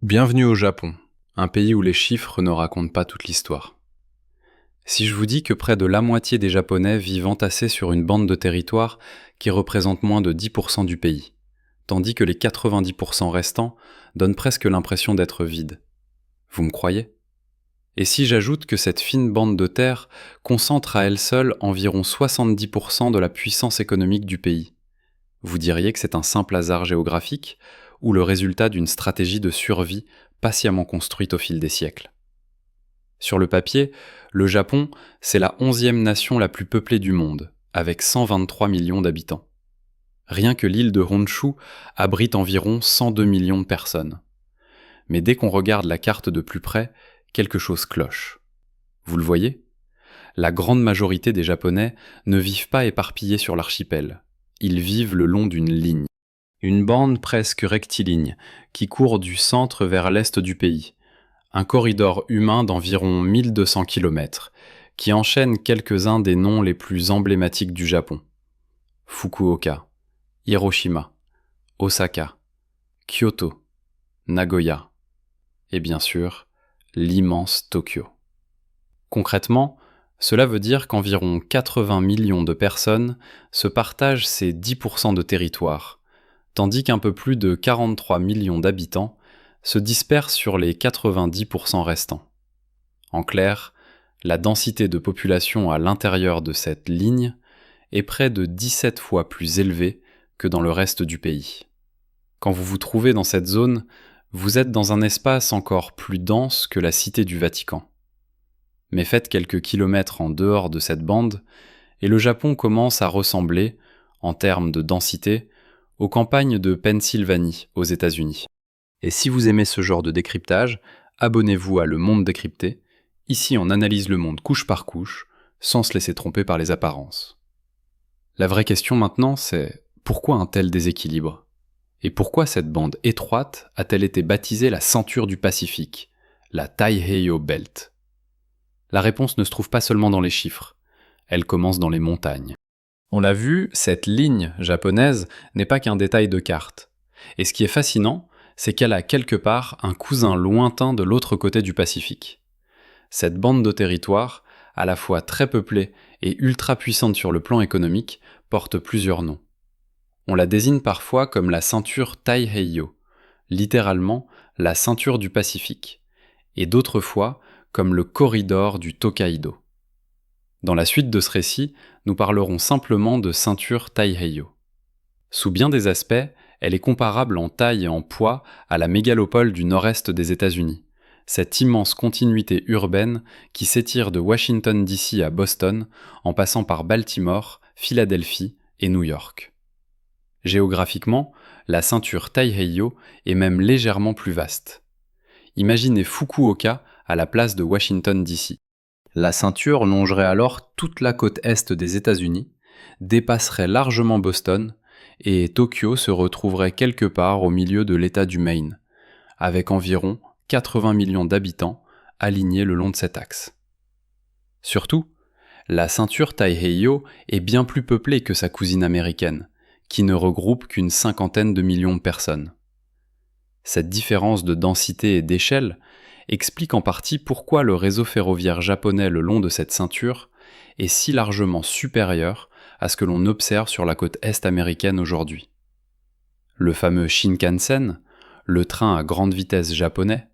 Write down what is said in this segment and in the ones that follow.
Bienvenue au Japon, un pays où les chiffres ne racontent pas toute l'histoire. Si je vous dis que près de la moitié des Japonais vivent entassés sur une bande de territoire qui représente moins de 10% du pays, tandis que les 90% restants donnent presque l'impression d'être vides, vous me croyez ? Et si j'ajoute que cette fine bande de terre concentre à elle seule environ 70% de la puissance économique du pays, vous diriez que c'est un simple hasard géographique ou le résultat d'une stratégie de survie patiemment construite au fil des siècles. Sur le papier, le Japon, c'est la 11e nation la plus peuplée du monde, avec 123 millions d'habitants. Rien que l'île de Honshu abrite environ 102 millions de personnes. Mais dès qu'on regarde la carte de plus près, quelque chose cloche. Vous le voyez ? La grande majorité des Japonais ne vivent pas éparpillés sur l'archipel. Ils vivent le long d'une ligne. Une bande presque rectiligne qui court du centre vers l'est du pays. Un corridor humain d'environ 1200 km qui enchaîne quelques-uns des noms les plus emblématiques du Japon. Fukuoka, Hiroshima, Osaka, Kyoto, Nagoya et bien sûr l'immense Tokyo. Concrètement, cela veut dire qu'environ 80 millions de personnes se partagent ces 10% de territoire, tandis qu'un peu plus de 43 millions d'habitants se dispersent sur les 90% restants. En clair, la densité de population à l'intérieur de cette ligne est près de 17 fois plus élevée que dans le reste du pays. Quand vous vous trouvez dans cette zone, vous êtes dans un espace encore plus dense que la cité du Vatican. Mais faites quelques kilomètres en dehors de cette bande, et le Japon commence à ressembler, en termes de densité, aux campagnes de Pennsylvanie aux États-Unis. Et si vous aimez ce genre de décryptage, abonnez-vous à Le Monde Décrypté. Ici, on analyse le monde couche par couche, sans se laisser tromper par les apparences. La vraie question maintenant, c'est pourquoi un tel déséquilibre ? Et pourquoi cette bande étroite a-t-elle été baptisée la ceinture du Pacifique, la Taiheiyo Belt ? La réponse ne se trouve pas seulement dans les chiffres, elle commence dans les montagnes. On l'a vu, cette ligne japonaise n'est pas qu'un détail de carte. Et ce qui est fascinant, c'est qu'elle a quelque part un cousin lointain de l'autre côté du Pacifique. Cette bande de territoire, à la fois très peuplée et ultra puissante sur le plan économique, porte plusieurs noms. On la désigne parfois comme la ceinture Taiheiyo, littéralement la ceinture du Pacifique, et d'autres fois comme le corridor du Tokaido. Dans la suite de ce récit, nous parlerons simplement de ceinture Taiheiyo. Sous bien des aspects, elle est comparable en taille et en poids à la mégalopole du nord-est des États-Unis, cette immense continuité urbaine qui s'étire de Washington DC à Boston, en passant par Baltimore, Philadelphie et New York. Géographiquement, la ceinture Taiheiyo est même légèrement plus vaste. Imaginez Fukuoka à la place de Washington DC. La ceinture longerait alors toute la côte est des États-Unis, dépasserait largement Boston, et Tokyo se retrouverait quelque part au milieu de l'État du Maine, avec environ 80 millions d'habitants alignés le long de cet axe. Surtout, la ceinture Taiheiyo est bien plus peuplée que sa cousine américaine, qui ne regroupe qu'une 50aine de millions de personnes. Cette différence de densité et d'échelle explique en partie pourquoi le réseau ferroviaire japonais le long de cette ceinture est si largement supérieur à ce que l'on observe sur la côte est américaine aujourd'hui. Le fameux Shinkansen, le train à grande vitesse japonais,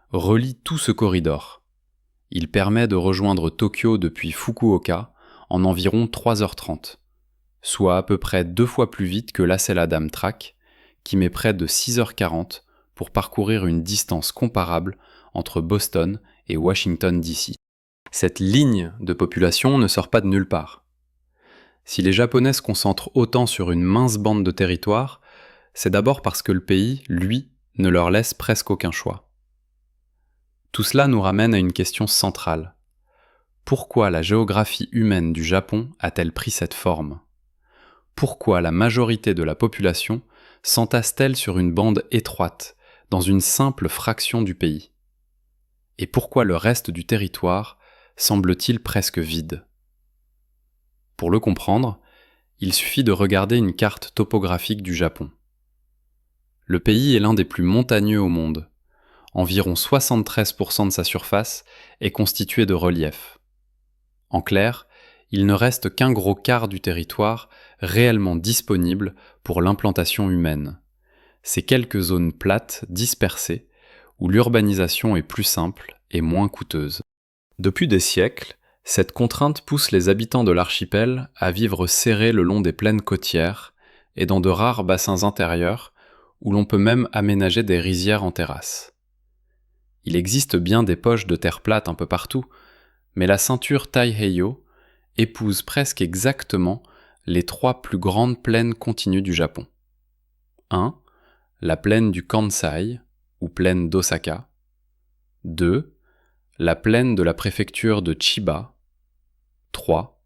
relie tout ce corridor. Il permet de rejoindre Tokyo depuis Fukuoka en environ 3h30, soit à peu près 2 fois plus vite que l'Acela Amtrak, qui met près de 6h40 pour parcourir une distance comparable entre Boston et Washington DC. Cette ligne de population ne sort pas de nulle part. Si les Japonais se concentrent autant sur une mince bande de territoire, c'est d'abord parce que le pays, lui, ne leur laisse presque aucun choix. Tout cela nous ramène à une question centrale. Pourquoi la géographie humaine du Japon a-t-elle pris cette forme ? Pourquoi la majorité de la population s'entasse-t-elle sur une bande étroite, dans une simple fraction du pays ? Et pourquoi le reste du territoire semble-t-il presque vide ? Pour le comprendre, il suffit de regarder une carte topographique du Japon. Le pays est l'un des plus montagneux au monde. Environ 73% de sa surface est constituée de relief. En clair, il ne reste qu'un gros quart du territoire réellement disponible pour l'implantation humaine. C'est quelques zones plates dispersées où l'urbanisation est plus simple et moins coûteuse. Depuis des siècles, cette contrainte pousse les habitants de l'archipel à vivre serrés le long des plaines côtières et dans de rares bassins intérieurs où l'on peut même aménager des rizières en terrasse. Il existe bien des poches de terre plate un peu partout, mais la ceinture Taiheiyo épouse presque exactement les 3 plus grandes plaines continues du Japon. 1. La plaine du Kansai, ou plaine d'Osaka. 2. La plaine de la préfecture de Chiba. 3.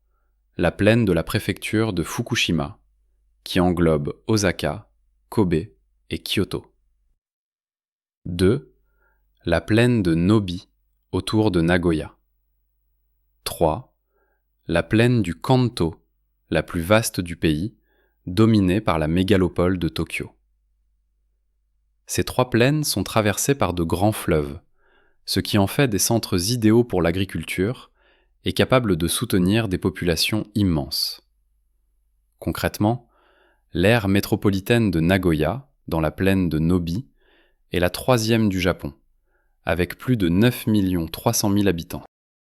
La plaine de la préfecture de Fukushima, qui englobe Osaka, Kobe et Kyoto. 2. La plaine de Nobi, autour de Nagoya. 3. La plaine du Kanto, la plus vaste du pays, dominée par la mégalopole de Tokyo. Ces 3 plaines sont traversées par de grands fleuves, ce qui en fait des centres idéaux pour l'agriculture et capables de soutenir des populations immenses. Concrètement, l'aire métropolitaine de Nagoya, dans la plaine de Nobi, est la 3e du Japon, avec plus de 9 300 000 habitants.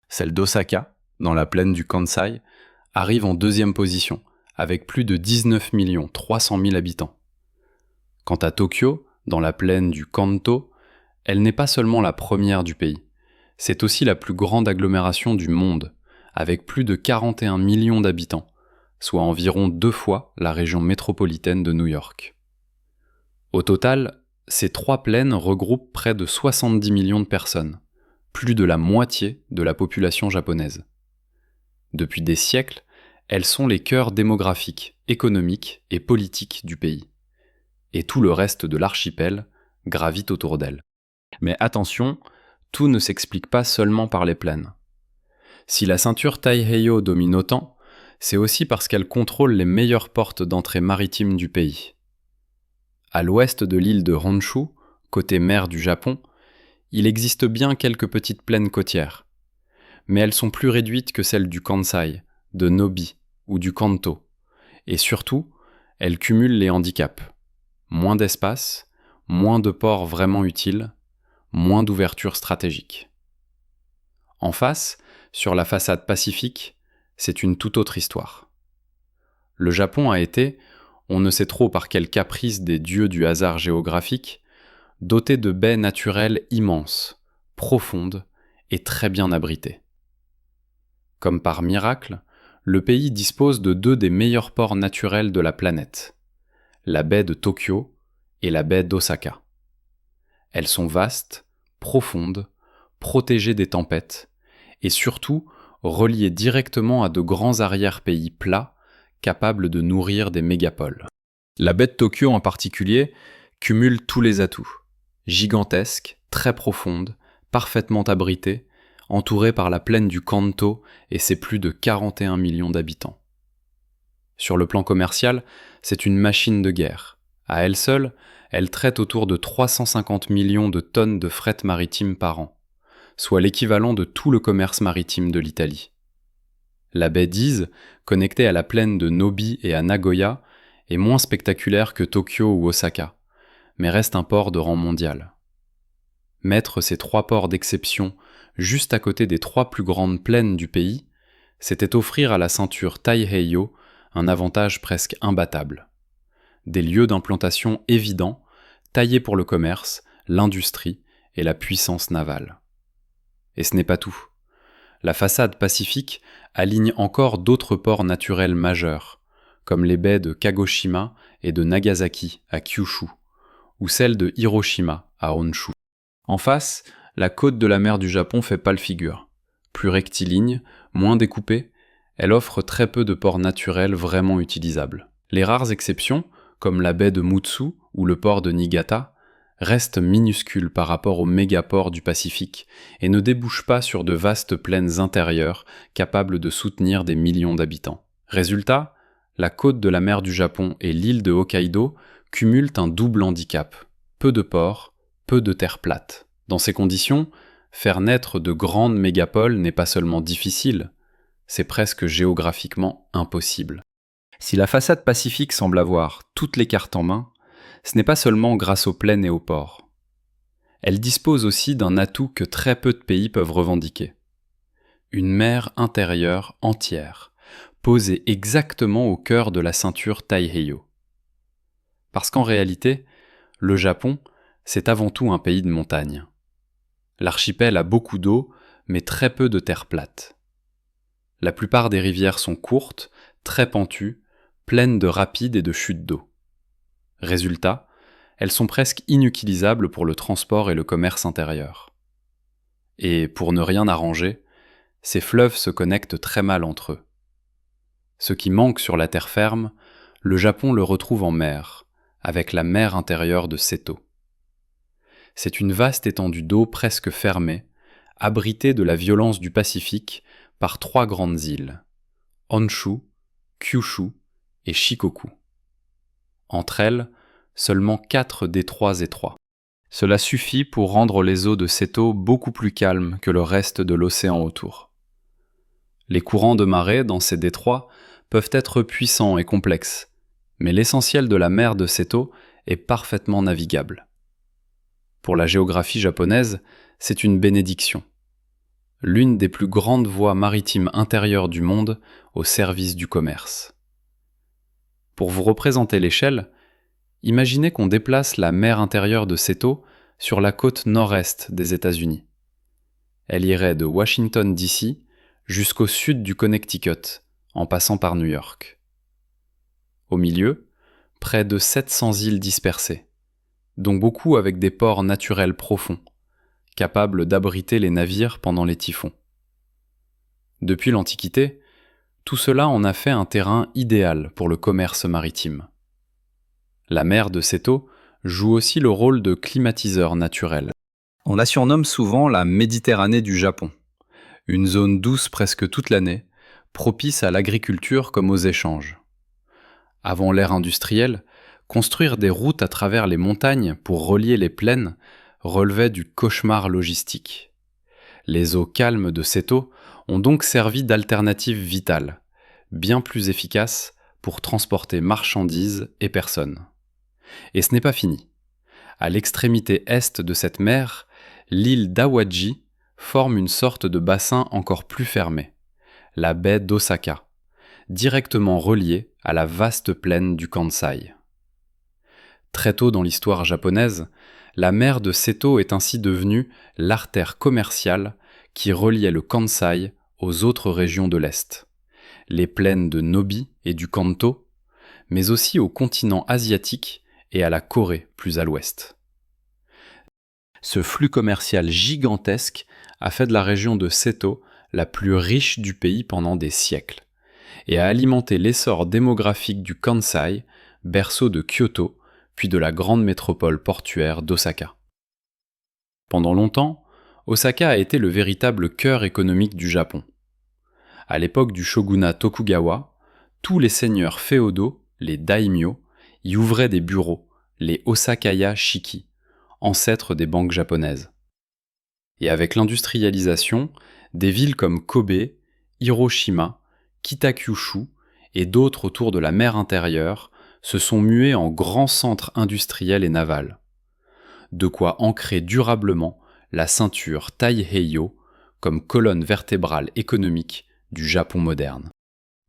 Celle d'Osaka, dans la plaine du Kansai, arrive en 2e position, avec plus de 19 300 000 habitants. Quant à Tokyo, dans la plaine du Kanto, elle n'est pas seulement la première du pays, c'est aussi la plus grande agglomération du monde, avec plus de 41 millions d'habitants, soit environ 2 fois la région métropolitaine de New York. Au total, ces 3 plaines regroupent près de 70 millions de personnes, plus de la moitié de la population japonaise. Depuis des siècles, elles sont les cœurs démographiques, économiques et politiques du pays. Et tout le reste de l'archipel gravite autour d'elles. Mais attention, tout ne s'explique pas seulement par les plaines. Si la ceinture Taiheiyo domine autant, c'est aussi parce qu'elle contrôle les meilleures portes d'entrée maritimes du pays. À l'ouest de l'île de Honshu, côté mer du Japon, il existe bien quelques petites plaines côtières, mais elles sont plus réduites que celles du Kansai, de Nobi ou du Kanto, et surtout, elles cumulent les handicaps. Moins d'espace, moins de ports vraiment utiles, moins d'ouverture stratégique. En face, sur la façade pacifique, c'est une toute autre histoire. Le Japon a été, on ne sait trop par quel caprice des dieux du hasard géographique, doté de baies naturelles immenses, profondes et très bien abritées. Comme par miracle, le pays dispose de 2 des meilleurs ports naturels de la planète, la baie de Tokyo et la baie d'Osaka. Elles sont vastes, profondes, protégées des tempêtes, et surtout reliées directement à de grands arrière-pays plats capables de nourrir des mégapoles. La baie de Tokyo en particulier cumule tous les atouts. Gigantesque, très profonde, parfaitement abritée, entourée par la plaine du Kanto et ses plus de 41 millions d'habitants. Sur le plan commercial, c'est une machine de guerre. À elle seule, elle traite autour de 350 millions de tonnes de fret maritime par an, soit l'équivalent de tout le commerce maritime de l'Italie. La baie d'Ise, connectée à la plaine de Nobi et à Nagoya, est moins spectaculaire que Tokyo ou Osaka, mais reste un port de rang mondial. Mettre ces 3 ports d'exception juste à côté des 3 plus grandes plaines du pays, c'était offrir à la ceinture Taiheiyo un avantage presque imbattable. Des lieux d'implantation évidents, taillés pour le commerce, l'industrie et la puissance navale. Et ce n'est pas tout. La façade pacifique aligne encore d'autres ports naturels majeurs, comme les baies de Kagoshima et de Nagasaki à Kyushu, ou celle de Hiroshima à Honshu. En face, la côte de la mer du Japon fait pâle figure. Plus rectiligne, moins découpée, elle offre très peu de ports naturels vraiment utilisables. Les rares exceptions, comme la baie de Mutsu ou le port de Niigata, restent minuscules par rapport aux mégaports du Pacifique et ne débouchent pas sur de vastes plaines intérieures capables de soutenir des millions d'habitants. Résultat, la côte de la mer du Japon et l'île de Hokkaido cumulent un double handicap. Peu de ports, peu de terre plate. Dans ces conditions, faire naître de grandes mégapoles n'est pas seulement difficile, c'est presque géographiquement impossible. Si la façade pacifique semble avoir toutes les cartes en main, ce n'est pas seulement grâce aux plaines et aux ports. Elle dispose aussi d'un atout que très peu de pays peuvent revendiquer. Une mer intérieure entière, posée exactement au cœur de la ceinture Taiheiyo. Parce qu'en réalité, le Japon, c'est avant tout un pays de montagne. L'archipel a beaucoup d'eau, mais très peu de terre plate. La plupart des rivières sont courtes, très pentues, pleines de rapides et de chutes d'eau. Résultat, elles sont presque inutilisables pour le transport et le commerce intérieur. Et pour ne rien arranger, ces fleuves se connectent très mal entre eux. Ce qui manque sur la terre ferme, le Japon le retrouve en mer, avec la mer intérieure de Seto. C'est une vaste étendue d'eau presque fermée, abritée de la violence du Pacifique par 3 grandes îles, Honshu, Kyushu et Shikoku. Entre elles, seulement 4 détroits étroits. Cela suffit pour rendre les eaux de Seto beaucoup plus calmes que le reste de l'océan autour. Les courants de marée dans ces détroits peuvent être puissants et complexes, mais l'essentiel de la mer de Seto est parfaitement navigable. Pour la géographie japonaise, c'est une bénédiction. L'une des plus grandes voies maritimes intérieures du monde au service du commerce. Pour vous représenter l'échelle, imaginez qu'on déplace la mer intérieure de Seto sur la côte nord-est des États-Unis. Elle irait de Washington DC jusqu'au sud du Connecticut, en passant par New York. Au milieu, près de 700 îles dispersées, dont beaucoup avec des ports naturels profonds, capables d'abriter les navires pendant les typhons. Depuis l'Antiquité, tout cela en a fait un terrain idéal pour le commerce maritime. La mer de Seto joue aussi le rôle de climatiseur naturel. On la surnomme souvent la Méditerranée du Japon, une zone douce presque toute l'année, propice à l'agriculture comme aux échanges. Avant l'ère industrielle, construire des routes à travers les montagnes pour relier les plaines relevait du cauchemar logistique. Les eaux calmes de Seto ont donc servi d'alternative vitale, bien plus efficace pour transporter marchandises et personnes. Et ce n'est pas fini. À l'extrémité est de cette mer, l'île d'Awaji forme une sorte de bassin encore plus fermé, la baie d'Osaka, directement reliée à la vaste plaine du Kansai. Très tôt dans l'histoire japonaise, la mer de Seto est ainsi devenue l'artère commerciale qui reliait le Kansai aux autres régions de l'Est, les plaines de Nobi et du Kanto, mais aussi au continent asiatique et à la Corée plus à l'ouest. Ce flux commercial gigantesque a fait de la région de Seto la plus riche du pays pendant des siècles, et a alimenté l'essor démographique du Kansai, berceau de Kyoto, puis de la grande métropole portuaire d'Osaka. Pendant longtemps, Osaka a été le véritable cœur économique du Japon. À l'époque du shogunat Tokugawa, tous les seigneurs féodaux, les daimyo, y ouvraient des bureaux, les Osakaya Shiki, ancêtres des banques japonaises. Et avec l'industrialisation, des villes comme Kobe, Hiroshima, Kitakyushu et d'autres autour de la mer intérieure se sont muées en grands centres industriels et navals. De quoi ancrer durablement la ceinture Taiheiyo comme colonne vertébrale économique du Japon moderne.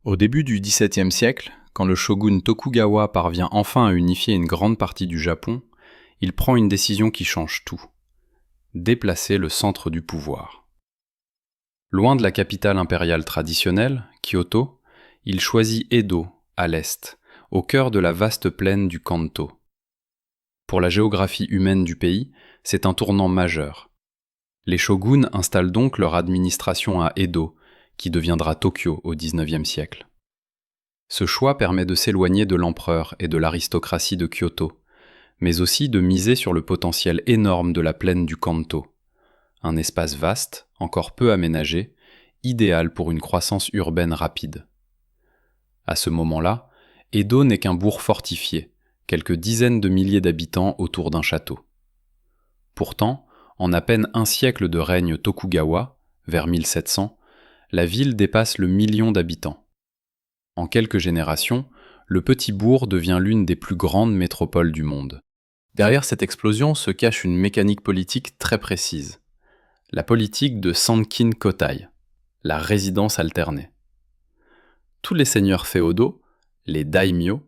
Au début du XVIIe siècle, quand le shogun Tokugawa parvient enfin à unifier une grande partie du Japon, il prend une décision qui change tout. Déplacer le centre du pouvoir. Loin de la capitale impériale traditionnelle, Kyoto, il choisit Edo, à l'est, au cœur de la vaste plaine du Kanto. Pour la géographie humaine du pays, c'est un tournant majeur. Les shoguns installent donc leur administration à Edo, qui deviendra Tokyo au XIXe siècle. Ce choix permet de s'éloigner de l'empereur et de l'aristocratie de Kyoto, mais aussi de miser sur le potentiel énorme de la plaine du Kanto, un espace vaste, encore peu aménagé, idéal pour une croissance urbaine rapide. À ce moment-là, Edo n'est qu'un bourg fortifié, quelques dizaines de milliers d'habitants autour d'un château. Pourtant, En à peine un siècle de règne Tokugawa, vers 1700, la ville dépasse le million d'habitants. En quelques générations, le petit bourg devient l'une des plus grandes métropoles du monde. Derrière cette explosion se cache une mécanique politique très précise. La politique de Sankin Kotai, la résidence alternée. Tous les seigneurs féodaux, les daimyo,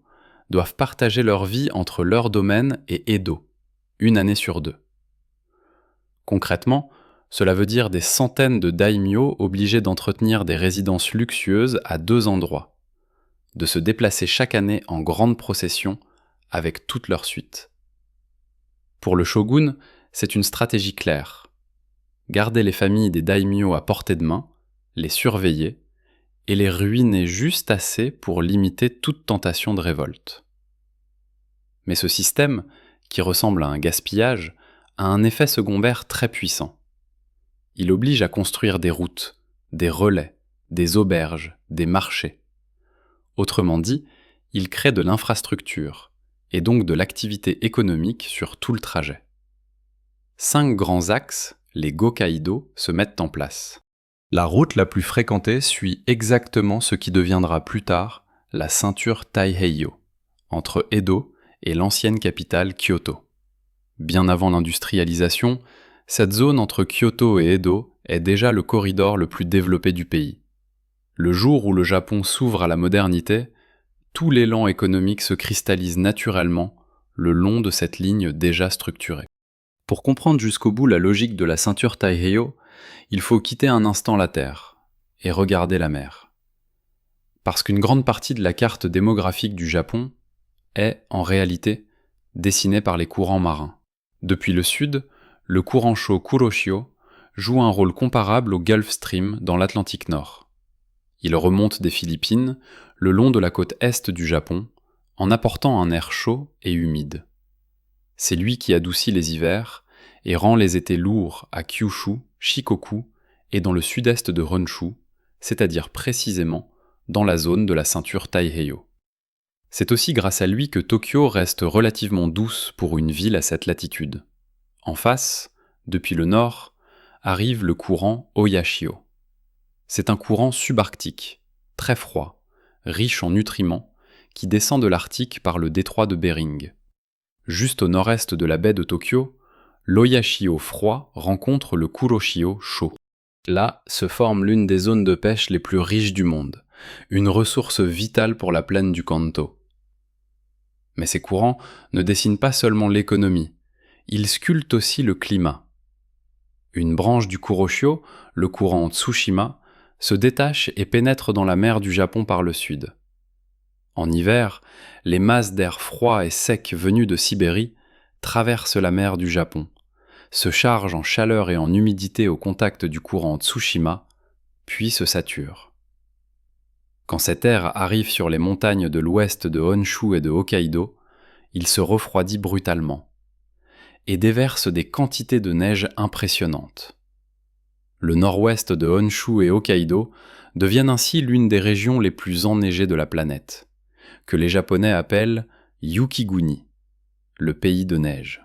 doivent partager leur vie entre leur domaine et Edo, une année sur 2. Concrètement, cela veut dire des centaines de daimyo obligés d'entretenir des résidences luxueuses à 2 endroits, de se déplacer chaque année en grande procession avec toute leur suite. Pour le shogun, c'est une stratégie claire. Garder les familles des daimyo à portée de main, les surveiller et les ruiner juste assez pour limiter toute tentation de révolte. Mais ce système, qui ressemble à un gaspillage, a un effet secondaire très puissant. Il oblige à construire des routes, des relais, des auberges, des marchés. Autrement dit, il crée de l'infrastructure, et donc de l'activité économique sur tout le trajet. 5 grands axes, les Gokaido, se mettent en place. La route la plus fréquentée suit exactement ce qui deviendra plus tard la ceinture Taiheiyo, entre Edo et l'ancienne capitale Kyoto. Bien avant l'industrialisation, cette zone entre Kyoto et Edo est déjà le corridor le plus développé du pays. Le jour où le Japon s'ouvre à la modernité, tout l'élan économique se cristallise naturellement le long de cette ligne déjà structurée. Pour comprendre jusqu'au bout la logique de la ceinture Taiheiyo, il faut quitter un instant la Terre et regarder la mer. Parce qu'une grande partie de la carte démographique du Japon est, en réalité, dessinée par les courants marins. Depuis le sud, le courant chaud Kuroshio joue un rôle comparable au Gulf Stream dans l'Atlantique Nord. Il remonte des Philippines le long de la côte est du Japon, en apportant un air chaud et humide. C'est lui qui adoucit les hivers et rend les étés lourds à Kyushu, Shikoku et dans le sud-est de Honshu, c'est-à-dire précisément dans la zone de la ceinture Taiheiyo. C'est aussi grâce à lui que Tokyo reste relativement douce pour une ville à cette latitude. En face, depuis le nord, arrive le courant Oyashio. C'est un courant subarctique, très froid, riche en nutriments, qui descend de l'Arctique par le détroit de Bering. Juste au nord-est de la baie de Tokyo, l'Oyashio froid rencontre le Kuroshio chaud. Là se forme l'une des zones de pêche les plus riches du monde, une ressource vitale pour la plaine du Kanto. Mais ces courants ne dessinent pas seulement l'économie, ils sculptent aussi le climat. Une branche du Kuroshio, le courant Tsushima, se détache et pénètre dans la mer du Japon par le sud. En hiver, les masses d'air froid et sec venus de Sibérie traversent la mer du Japon, se chargent en chaleur et en humidité au contact du courant Tsushima, puis se saturent. Quand cet air arrive sur les montagnes de l'ouest de Honshu et de Hokkaido, il se refroidit brutalement et déverse des quantités de neige impressionnantes. Le nord-ouest de Honshu et Hokkaido deviennent ainsi l'une des régions les plus enneigées de la planète, que les Japonais appellent Yukiguni, le pays de neige.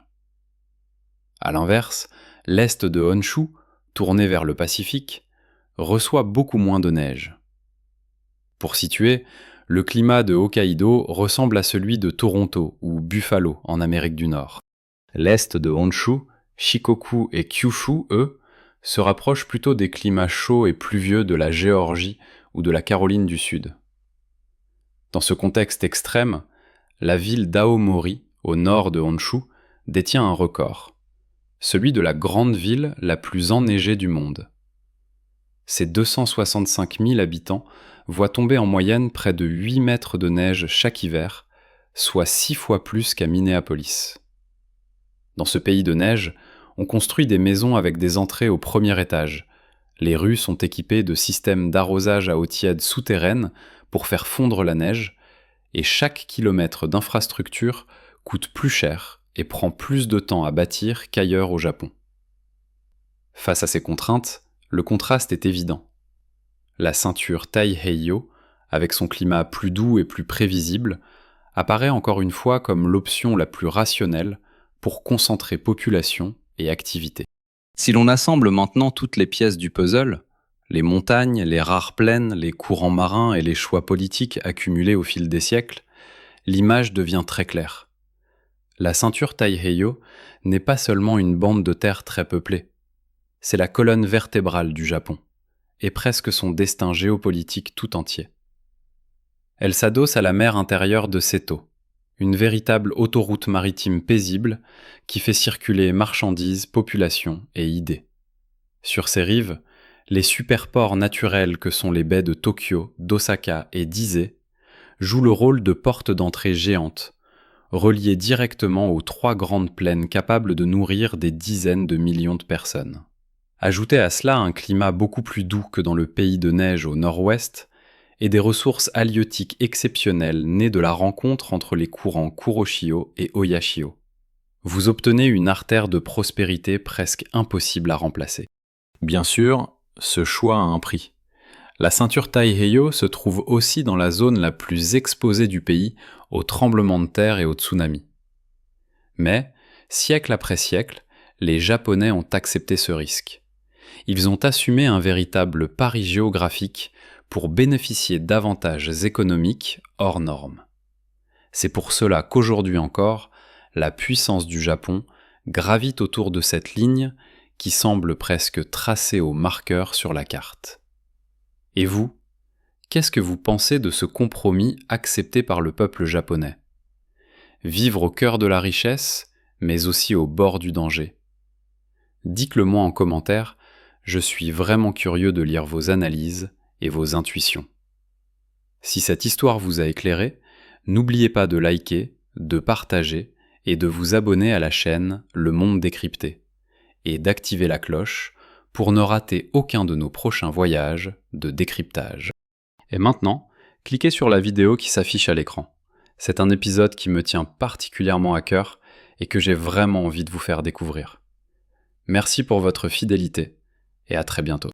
À l'inverse, l'est de Honshu, tourné vers le Pacifique, reçoit beaucoup moins de neige. Pour situer, le climat de Hokkaido ressemble à celui de Toronto ou Buffalo en Amérique du Nord. L'est de Honshu, Shikoku et Kyushu, eux, se rapprochent plutôt des climats chauds et pluvieux de la Géorgie ou de la Caroline du Sud. Dans ce contexte extrême, la ville d'Aomori, au nord de Honshu, détient un record, celui de la grande ville la plus enneigée du monde. Ses 265 000 habitants voient tomber en moyenne près de 8 mètres de neige chaque hiver, soit 6 fois plus qu'à Minneapolis. Dans ce pays de neige, on construit des maisons avec des entrées au premier étage. Les rues sont équipées de systèmes d'arrosage à eau tiède souterraine pour faire fondre la neige, et chaque kilomètre d'infrastructure coûte plus cher et prend plus de temps à bâtir qu'ailleurs au Japon. Face à ces contraintes, le contraste est évident. La ceinture Taiheiyo, avec son climat plus doux et plus prévisible, apparaît encore une fois comme l'option la plus rationnelle pour concentrer population et activité. Si l'on assemble maintenant toutes les pièces du puzzle, les montagnes, les rares plaines, les courants marins et les choix politiques accumulés au fil des siècles, l'image devient très claire. La ceinture Taiheiyo n'est pas seulement une bande de terre très peuplée, c'est la colonne vertébrale du Japon, et presque son destin géopolitique tout entier. Elle s'adosse à la mer intérieure de Seto, une véritable autoroute maritime paisible qui fait circuler marchandises, populations et idées. Sur ses rives, les superports naturels que sont les baies de Tokyo, d'Osaka et d'Ise jouent le rôle de portes d'entrée géantes, reliées directement aux 3 grandes plaines capables de nourrir des dizaines de millions de personnes. Ajoutez à cela un climat beaucoup plus doux que dans le pays de neige au nord-ouest, et des ressources halieutiques exceptionnelles nées de la rencontre entre les courants Kuroshio et Oyashio. Vous obtenez une artère de prospérité presque impossible à remplacer. Bien sûr, ce choix a un prix. La ceinture Taiheiyo se trouve aussi dans la zone la plus exposée du pays aux tremblements de terre et aux tsunamis. Mais, siècle après siècle, les Japonais ont accepté ce risque. Ils ont assumé un véritable pari géographique pour bénéficier d'avantages économiques hors normes. C'est pour cela qu'aujourd'hui encore, la puissance du Japon gravite autour de cette ligne qui semble presque tracée au marqueur sur la carte. Et vous, qu'est-ce que vous pensez de ce compromis accepté par le peuple japonais ? Vivre au cœur de la richesse, mais aussi au bord du danger. Dites-le moi en commentaire, je suis vraiment curieux de lire vos analyses et vos intuitions. Si cette histoire vous a éclairé, n'oubliez pas de liker, de partager et de vous abonner à la chaîne Le Monde Décrypté et d'activer la cloche pour ne rater aucun de nos prochains voyages de décryptage. Et maintenant, cliquez sur la vidéo qui s'affiche à l'écran. C'est un épisode qui me tient particulièrement à cœur et que j'ai vraiment envie de vous faire découvrir. Merci pour votre fidélité et à très bientôt.